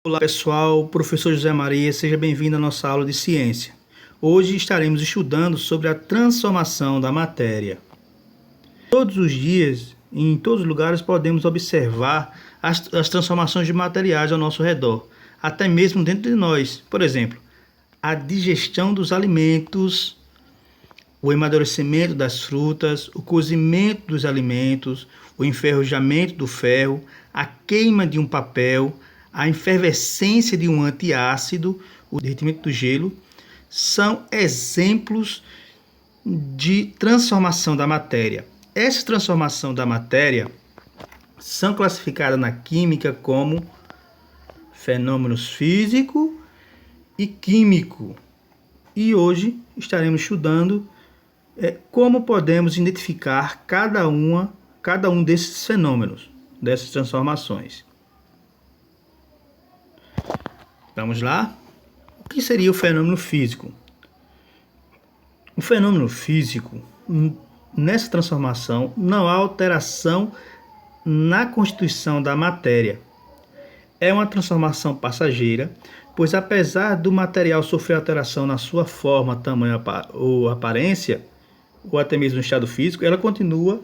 Olá pessoal, professor José Maria, seja bem-vindo à nossa aula de ciência. Hoje estaremos estudando sobre a transformação da matéria. Todos os dias, em todos os lugares, podemos observar as transformações de materiais ao nosso redor, até mesmo dentro de nós. Por exemplo, a digestão dos alimentos, o amadurecimento das frutas, o cozimento dos alimentos, o enferrujamento do ferro, a queima de um papel, a efervescência de um antiácido, o derretimento do gelo, são exemplos de transformação da matéria. Essa transformação da matéria são classificadas na química como fenômenos físico e químico. E hoje estaremos estudando como podemos identificar cada um desses fenômenos, dessas transformações. Vamos lá? O que seria o fenômeno físico? O fenômeno físico, nessa transformação, não há alteração na constituição da matéria. É uma transformação passageira, pois apesar do material sofrer alteração na sua forma, tamanho ou aparência, ou até mesmo no estado físico, ela continua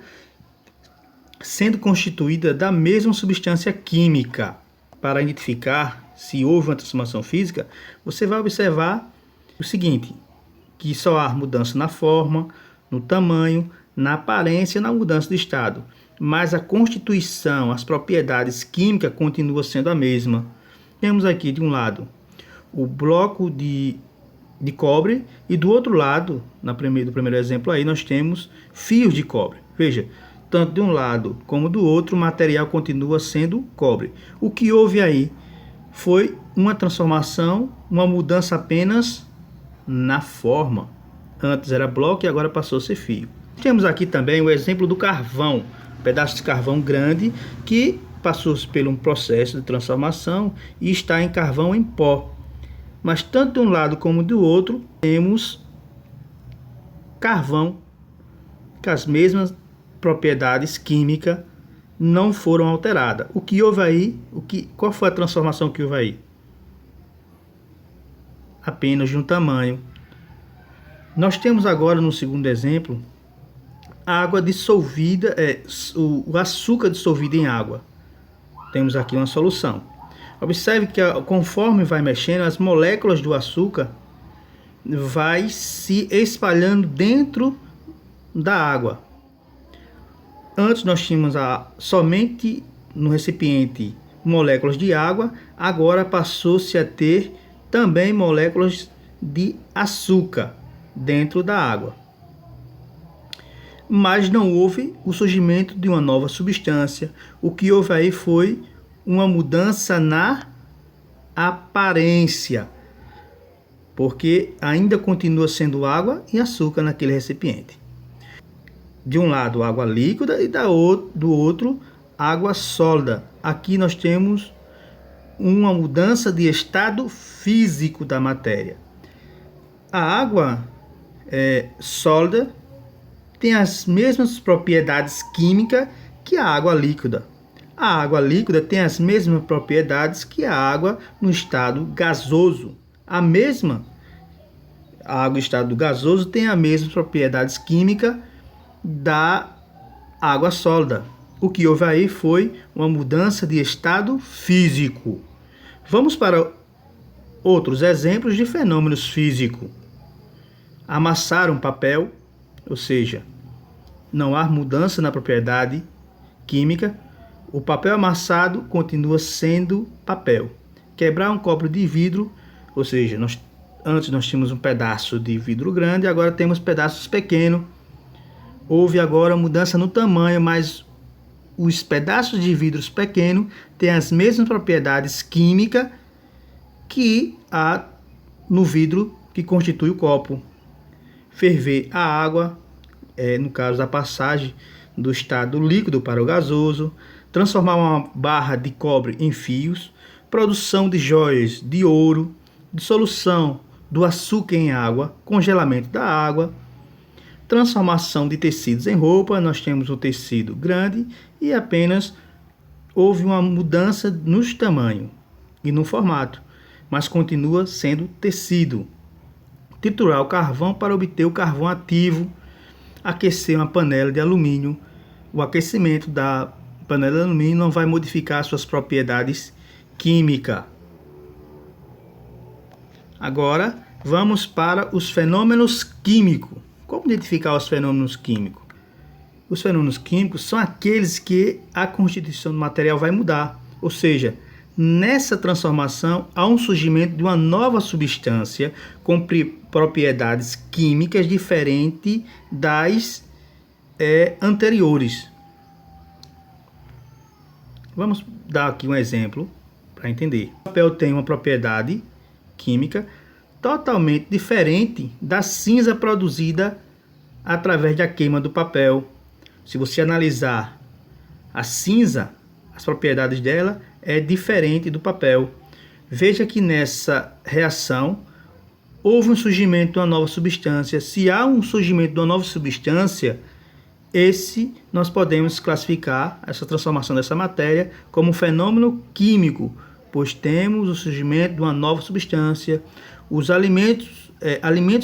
sendo constituída da mesma substância química. Para identificar se houve uma transformação física, você vai observar o seguinte, que só há mudança na forma, no tamanho, na aparência e na mudança de estado. Mas a constituição, as propriedades químicas continuam sendo a mesma. Temos aqui de um lado o bloco de cobre e do outro lado, do primeiro exemplo aí, nós temos fios de cobre. Veja, tanto de um lado como do outro, o material continua sendo cobre. O que houve aí foi uma transformação, uma mudança apenas na forma. Antes era bloco e agora passou a ser fio. Temos aqui também o exemplo do carvão, um pedaço de carvão grande que passou por um processo de transformação e está em carvão em pó. Mas tanto de um lado como do outro, temos carvão com as mesmas propriedades químicas, não foram alteradas. O que houve aí? Qual foi a transformação que houve aí? Apenas de um tamanho. Nós temos agora no segundo exemplo a água dissolvida, o açúcar dissolvido em água. Temos aqui uma solução. Observe que conforme vai mexendo, as moléculas do açúcar vai se espalhando dentro da água. Antes nós tínhamos somente no recipiente moléculas de água, agora passou-se a ter também moléculas de açúcar dentro da água. Mas não houve o surgimento de uma nova substância. O que houve aí foi uma mudança na aparência, porque ainda continua sendo água e açúcar naquele recipiente. De um lado água líquida e do outro água sólida. Aqui nós temos uma mudança de estado físico da matéria. A água sólida tem as mesmas propriedades químicas que a água líquida. A água líquida tem as mesmas propriedades que a água no estado gasoso. A água em estado gasoso tem as mesmas propriedades químicas da água sólida. O que houve aí foi uma mudança de estado físico. Vamos para outros exemplos de fenômenos físicos. Amassar um papel, ou seja, não há mudança na propriedade química. O papel amassado continua sendo papel. Quebrar um copo de vidro, ou seja, antes nós tínhamos um pedaço de vidro grande, agora temos pedaços pequenos. Houve agora mudança no tamanho, mas os pedaços de vidros pequenos têm as mesmas propriedades químicas que há no vidro que constitui o copo. Ferver a água, no caso da passagem do estado líquido para o gasoso, transformar uma barra de cobre em fios, produção de joias de ouro, dissolução do açúcar em água, congelamento da água, transformação de tecidos em roupa. Nós temos o tecido grande e apenas houve uma mudança nos tamanhos. e no formato, mas continua sendo tecido. Triturar o carvão para obter o carvão ativo. Aquecer uma panela de alumínio. O aquecimento da panela de alumínio não vai modificar suas propriedades químicas. Agora, vamos para os fenômenos químicos. Como identificar os fenômenos químicos? Os fenômenos químicos são aqueles que a constituição do material vai mudar. Ou seja, nessa transformação há um surgimento de uma nova substância com propriedades químicas diferentes das anteriores. Vamos dar aqui um exemplo para entender. O papel tem uma propriedade química totalmente diferente da cinza produzida através da queima do papel. Se você analisar a cinza, as propriedades dela é diferente do papel. Veja que nessa reação houve um surgimento de uma nova substância. Se há um surgimento de uma nova substância, nós podemos classificar essa transformação dessa matéria como um fenômeno químico, pois temos o surgimento de uma nova substância. Os alimentos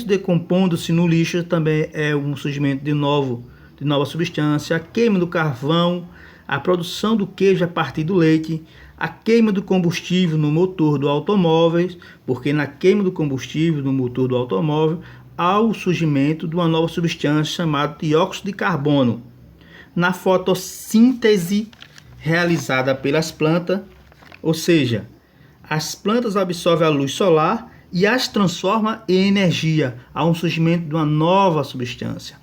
decompondo-se no lixo também é um surgimento de nova substância. A queima do carvão, a produção do queijo a partir do leite, a queima do combustível no motor do automóvel, porque na queima do combustível no motor do automóvel há o surgimento de uma nova substância chamada dióxido de carbono. Na fotossíntese realizada pelas plantas, ou seja, as plantas absorvem a luz solar e as transforma em energia. Há um surgimento de uma nova substância.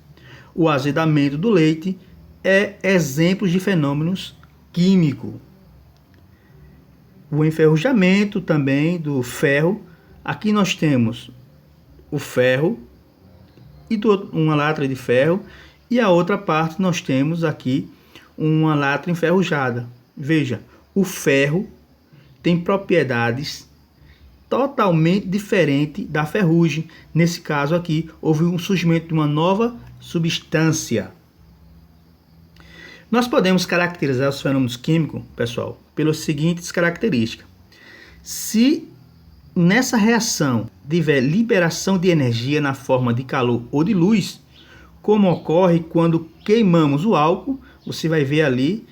O azedamento do leite é exemplo de fenômenos químicos. O enferrujamento também do ferro. Aqui nós temos o ferro e uma latra de ferro, e a outra parte nós temos aqui uma latra enferrujada. Veja, o ferro tem propriedades totalmente diferentes da ferrugem. Nesse caso aqui, houve um surgimento de uma nova substância. Nós podemos caracterizar os fenômenos químicos, pessoal, pelas seguintes características. Se nessa reação tiver liberação de energia na forma de calor ou de luz, como ocorre quando queimamos o álcool, você vai ver ali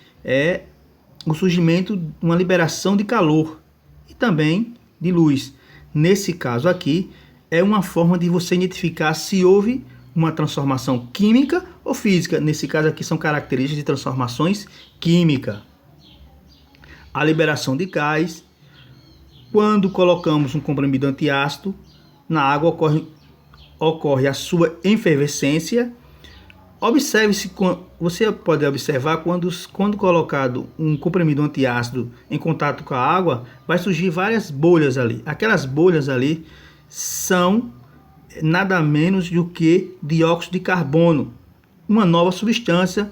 o surgimento de uma liberação de calor e também de luz. Nesse caso aqui, é uma forma de você identificar se houve uma transformação química ou física. Nesse caso aqui são características de transformações químicas. A liberação de gás. Quando colocamos um comprimido antiácido na água, ocorre a sua efervescência. Você pode observar quando colocado um comprimido antiácido em contato com a água, vai surgir várias bolhas ali. Aquelas bolhas ali são nada menos do que dióxido de carbono, uma nova substância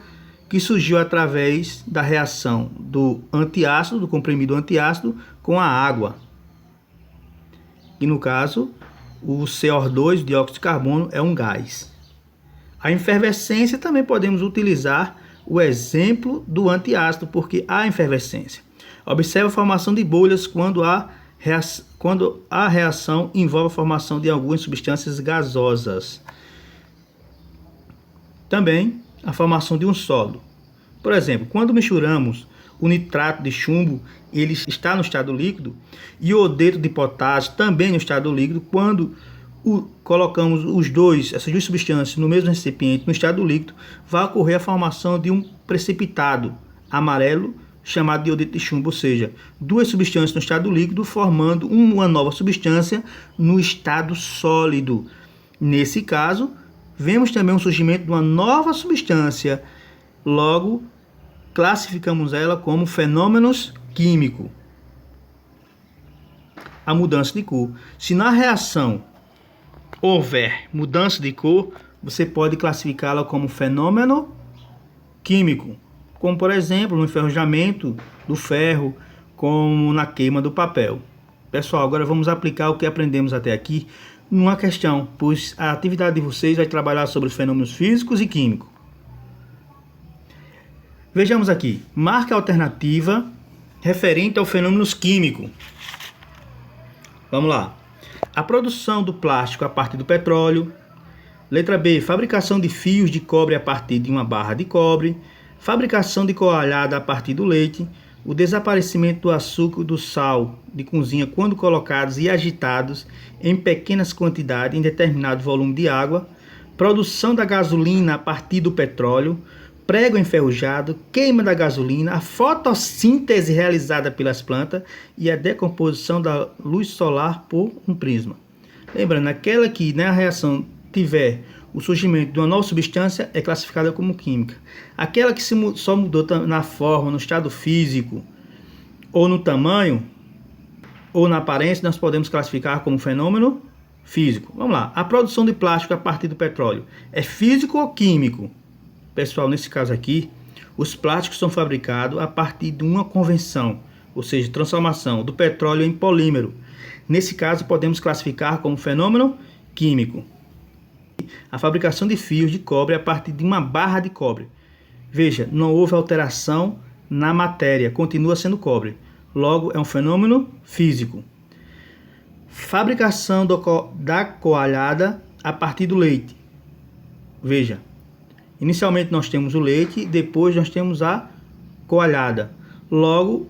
que surgiu através da reação do antiácido, do comprimido antiácido, com a água. E no caso, o CO2, dióxido de carbono, é um gás. A efervescência também podemos utilizar o exemplo do antiácido, porque há efervescência. Observe a formação de bolhas quando a reação envolve a formação de algumas substâncias gasosas. Também a formação de um sólido. Por exemplo, quando misturamos o nitrato de chumbo, ele está no estado líquido, e o iodeto de potássio também no estado líquido. Quando colocamos essas duas substâncias no mesmo recipiente, no estado líquido, vai ocorrer a formação de um precipitado amarelo chamado de iodeto de chumbo, ou seja, duas substâncias no estado líquido formando uma nova substância no estado sólido. Nesse caso, vemos também um surgimento de uma nova substância. Logo, classificamos ela como fenômenos químicos. A mudança de cor. Se na reação houver mudança de cor, você pode classificá-la como fenômeno químico, como por exemplo no enferrujamento do ferro, como na queima do papel. Pessoal, agora vamos aplicar o que aprendemos até aqui numa questão, pois a atividade de vocês vai trabalhar sobre os fenômenos físicos e químicos. Vejamos aqui, marque a alternativa referente aos fenômenos químicos. Vamos lá. A produção do plástico a partir do petróleo. Letra B, fabricação de fios de cobre a partir de uma barra de cobre. Fabricação de coalhada a partir do leite. O desaparecimento do açúcar e do sal de cozinha quando colocados e agitados em pequenas quantidades em determinado volume de água. Produção da gasolina a partir do petróleo. Prego enferrujado, queima da gasolina, a fotossíntese realizada pelas plantas e a decomposição da luz solar por um prisma. Lembrando, aquela que na reação tiver o surgimento de uma nova substância é classificada como química. Aquela que só mudou na forma, no estado físico, ou no tamanho, ou na aparência, nós podemos classificar como fenômeno físico. Vamos lá, a produção de plástico a partir do petróleo é físico ou químico? Pessoal, nesse caso aqui, os plásticos são fabricados a partir de uma conversão, ou seja, transformação do petróleo em polímero. Nesse caso, podemos classificar como fenômeno químico. A fabricação de fios de cobre a partir de uma barra de cobre. Veja, não houve alteração na matéria, continua sendo cobre. Logo, é um fenômeno físico. Fabricação da coalhada a partir do leite. Veja, inicialmente nós temos o leite, depois nós temos a coalhada. Logo,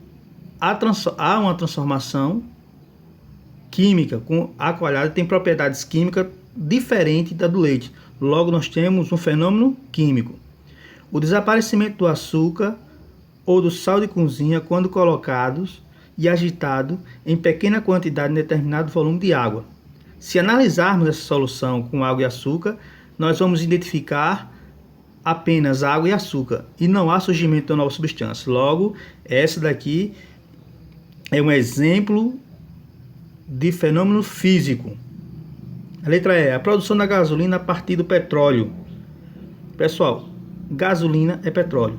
há uma transformação química. Com a coalhada tem propriedades químicas diferentes da do leite. Logo, nós temos um fenômeno químico. O desaparecimento do açúcar ou do sal de cozinha quando colocados e agitados em pequena quantidade em determinado volume de água. Se analisarmos essa solução com água e açúcar, nós vamos identificar apenas água e açúcar e não há surgimento de nova substância. Logo, essa daqui é um exemplo de fenômeno físico. A letra E, a produção da gasolina a partir do petróleo. Pessoal, gasolina é petróleo.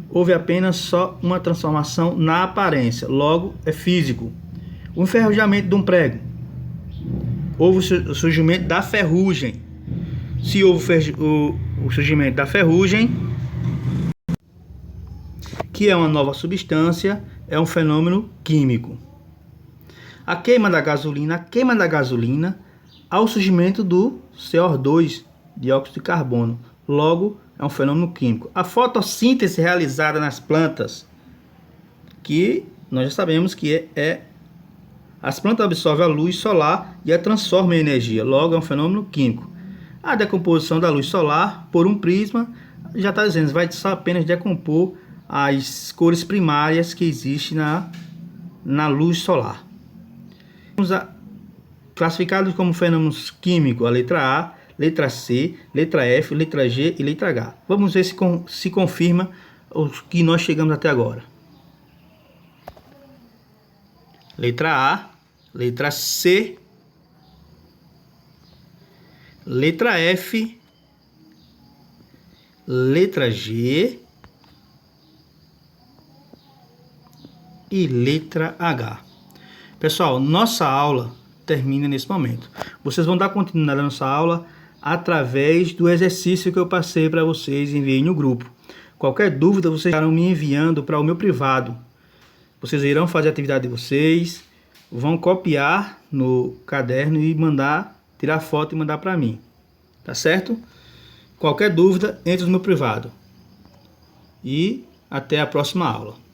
Houve apenas só uma transformação na aparência, logo é físico. O enferrujamento de um prego. Houve o surgimento da ferrugem. Se houve o surgimento da ferrugem, que é uma nova substância, é um fenômeno químico. A queima da gasolina ao surgimento do CO2, dióxido de carbono. Logo, é um fenômeno químico. A fotossíntese realizada nas plantas, que nós já sabemos que as plantas absorvem a luz solar e a transformam em energia. Logo, é um fenômeno químico. A decomposição da luz solar por um prisma, já está dizendo, vai só apenas decompor as cores primárias que existem na luz solar. Classificados como fenômenos químicos, a letra A, letra C, letra F, letra G e letra H. Vamos ver se confirma o que nós chegamos até agora. Letra A, letra C, letra F, letra G e letra H. Pessoal, nossa aula termina nesse momento. Vocês vão dar continuidade à nossa aula através do exercício que eu passei para vocês e enviei no grupo. Qualquer dúvida, vocês estarão me enviando para o meu privado. Vocês irão fazer a atividade de vocês, vão copiar no caderno e tirar foto e mandar para mim. Tá certo? Qualquer dúvida, entre no meu privado. E até a próxima aula.